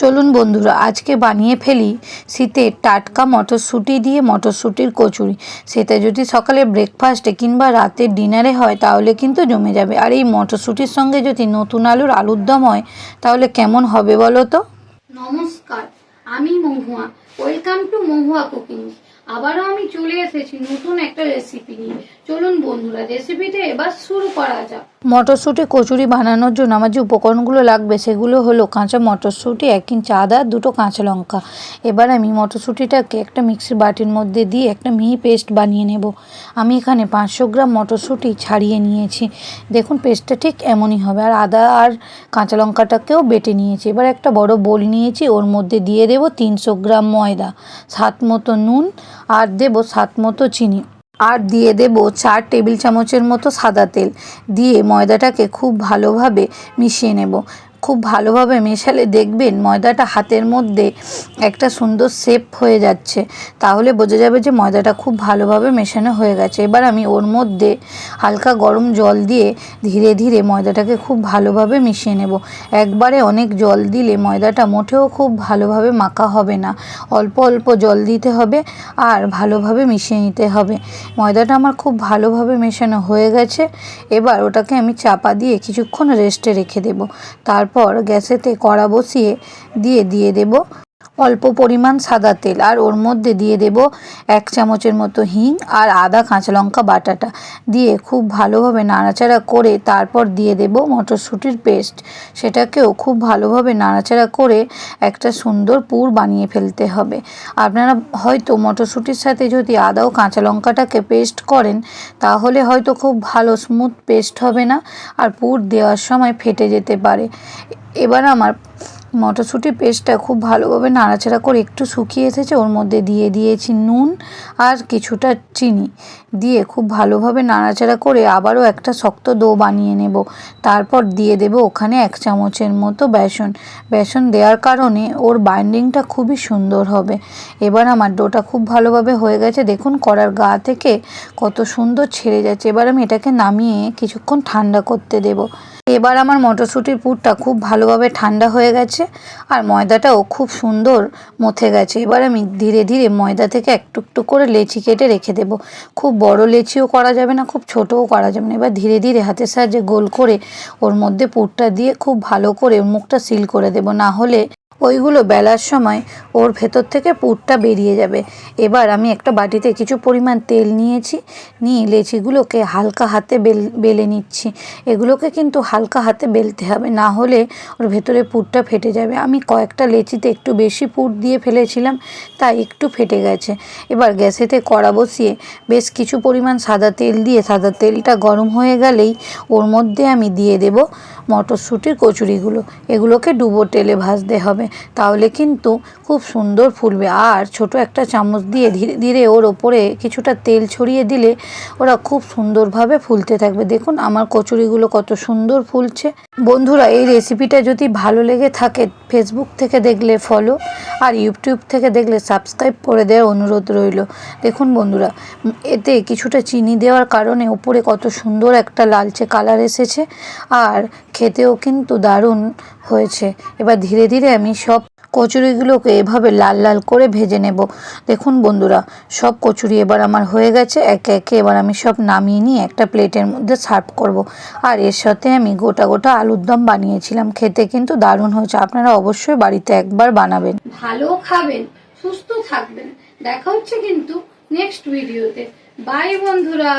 চলুন বন্ধুরা আজকে বানিয়ে ফেলি শীতের টাটকা মটরশুঁটি দিয়ে মটরশুঁটির কচুরি। সেটা যদি সকালে ব্রেকফাস্টে কিংবা রাতের ডিনারে হয় তাহলে কিন্তু জমে যাবে। আর এই মটরশুঁটির সঙ্গে যদি নতুন আলুর দম হয় তাহলে কেমন হবে বলো তো। নমস্কার, আমি Mahua. Welcome to Mahua cooking. আবারও আমি চলে এসেছি নতুন একটা রেসিপি নিয়ে। চলুন বন্ধুরা রেসিপিটা এবার শুরু করা যাক। মটরশুঁটি কচুরি বানানোর জন্য আমার যে উপকরণগুলো লাগবে সেগুলো হলো কাঁচা মটরশুঁটি, 1 ইঞ্চ আদা, 2টো কাঁচা লঙ্কা। এবার আমি মটরশুঁটিটাকে একটা মিক্সির বাটির মধ্যে দিয়ে একটা মিহি পেস্ট বানিয়ে নেব। আমি এখানে 500 গ্রাম মটরশুঁটি ছাড়িয়ে নিয়েছি। দেখুন পেস্টটা ঠিক এমনই হবে। আর আদা আর কাঁচা লঙ্কাটাকেও বেটে নিয়েছি। এবার একটা বড় বোল নিয়েছি, ওর মধ্যে দিয়ে দেব 300 গ্রাম ময়দা, স্বাদ মতো নুন আর দেব স্বাদ মতো চিনি, আর দিয়ে দেব 4 টেবিল চামচের মতো সাদা তেল। দিয়ে ময়দাটাকে খুব ভালোভাবে মিশিয়ে নেব। খুব ভালোভাবে মেশালে দেখবেন ময়দাটা হাতের মধ্যে একটা সুন্দর শেপ হয়ে যাচ্ছে, তাহলে বোঝা যাবে যে ময়দাটা খুব ভালোভাবে মেশানো হয়ে গেছে। এবার আমি ওর মধ্যে হালকা গরম জল দিয়ে ধীরে ধীরে ময়দাটাকে খুব ভালোভাবে মিশিয়ে নেব। একবারে অনেক জল দিলে ময়দাটা মোটেও খুব ভালোভাবে মাখা হবে না। অল্প অল্প জল দিতে হবে আর ভালোভাবে মিশিয়ে নিতে হবে। ময়দাটা আমার খুব ভালোভাবে মেশানো হয়ে গেছে। এবার ওটাকে আমি চাপা দিয়ে কিছুক্ষণ রেস্টে রেখে দেব। তারপর গ্যাসেতে কড়া বসিয়ে দিয়ে দেব অল্প পরিমাণ সাদা তেল, আর ওর মধ্যে দিয়ে দেব 1 চামচের মতো হিং আর আদা কাঁচা লঙ্কা বাটাটা দিয়ে খুব ভালোভাবে নাড়াচাড়া করে তারপর দিয়ে দেব মটরশুঁটির পেস্ট। সেটাকেও খুব ভালোভাবে নাড়াচাড়া করে একটা সুন্দর পুর বানিয়ে ফেলতে হবে। আপনারা হয়তো মটরশুঁটির সাথে যদি আদা ও কাঁচা লঙ্কাটাকে পেস্ট করেন তাহলে হয়তো খুব ভালো স্মুথ পেস্ট হবে না, আর পুর দেওয়ার সময় ফেটে যেতে পারে। এবার আমার মটরশুঁটি পেস্টটা খুব ভালোভাবে নাড়াচাড়া করে একটু শুকিয়ে এসেছে। ওর মধ্যে দিয়ে দিয়েছি নুন আর কিছুটা চিনি, দিয়ে খুব ভালোভাবে নাড়াচাড়া করে আবারও একটা শক্ত ডো বানিয়ে নেব। তারপর দিয়ে দেব ওখানে 1 চামচের মতো বেসন দেওয়ার কারণে ওর বাইন্ডিংটা খুবই সুন্দর হবে। এবার আমার ডোটা খুব ভালোভাবে হয়ে গেছে। দেখুন কড়ার গা থেকে কত সুন্দর ছেড়ে যাচ্ছে। এবার আমি এটাকে নামিয়ে কিছুক্ষণ ঠান্ডা করতে দেব। এবার আমার মটরশুঁটির পুরটা খুব ভালোভাবে ঠান্ডা হয়ে গেছে আর ময়দাটাও খুব সুন্দর মথে গেছে। এবার আমি ধীরে ধীরে ময়দা থেকে একটু একটু করে লেচি কেটে রেখে দেব। খুব বড় লেচিও করা যাবে না, খুব ছোটও করা যাবে না। এবার ধীরে ধীরে হাতের সাহায্যে গোল করে ওর মধ্যে পুরটা দিয়ে খুব ভালো করে মুখটা সিল করে দেব, না হলে ওইগুলো বেলার সময় ওর ভেতর থেকে পুরটা বেরিয়ে যাবে। এবার আমি একটা বাটিতে কিছু পরিমাণ তেল নিয়েছি, নিয়ে লেচিগুলোকে হালকা হাতে বেলে নিচ্ছি। এগুলোকে কিন্তু হালকা হাতে বেলতে হবে, না হলে ওর ভেতরে পুরটা ফেটে যাবে। আমি কয়েকটা লেচিতে একটু বেশি পুর দিয়ে ফেলেছিলাম, তাই একটু ফেটে গেছে। এবার গ্যাসেতে কড়া বসিয়ে বেশ কিছু পরিমাণ সাদা তেল দিয়ে সাদা তেলটা গরম হয়ে গেলেই ওর মধ্যে আমি দিয়ে দেব মটরশুঁটির কচুরিগুলো। এগুলোকে ডুবো তেলে ভাজতে হবে, তাহলে কিন্তু খুব সুন্দর ফুলবে। আর ছোট একটা চামচ দিয়ে ধীরে ধীরে ওর ওপরে কিছুটা তেল ছড়িয়ে দিলে ওরা খুব সুন্দরভাবে ফুলতে থাকবে। দেখুন আমার কচুরিগুলো কত সুন্দর ফুলছে। বন্ধুরা এই রেসিপিটা যদি ভালো লেগে থাকে ফেসবুক থেকে দেখলে ফলো, আর ইউটিউব থেকে দেখলে সাবস্ক্রাইব করে দেওয়ার অনুরোধ রইল। দেখুন বন্ধুরা এতে কিছুটা চিনি দেওয়ার কারণে উপরে কত সুন্দর একটা লালচে কালার এসেছে, আর খেতেও কিন্তু দারুণ হয়েছে। এবার ধীরে ধীরে আমি সব কচুরিগুলোকে এভাবে লাল লাল করে ভেজে নেব। দেখুন বন্ধুরা সব কচুরি এবার আমার হয়ে গেছে। একে একে এবার আমি সব নামিয়ে নিয়ে একটা প্লেটের মধ্যে সার্ভ করব। আর এর সাথে আমি গোটা গোটা আলুর দম বানিয়েছিলাম, খেতে কিন্তু দারুণ হয়েছে। আপনারা অবশ্যই বাড়িতে একবার বানাবেন। ভালো খাবেন, সুস্থ থাকবেন। দেখা হচ্ছে কিন্তু নেক্সট ভিডিওতে। বাই বন্ধুরা।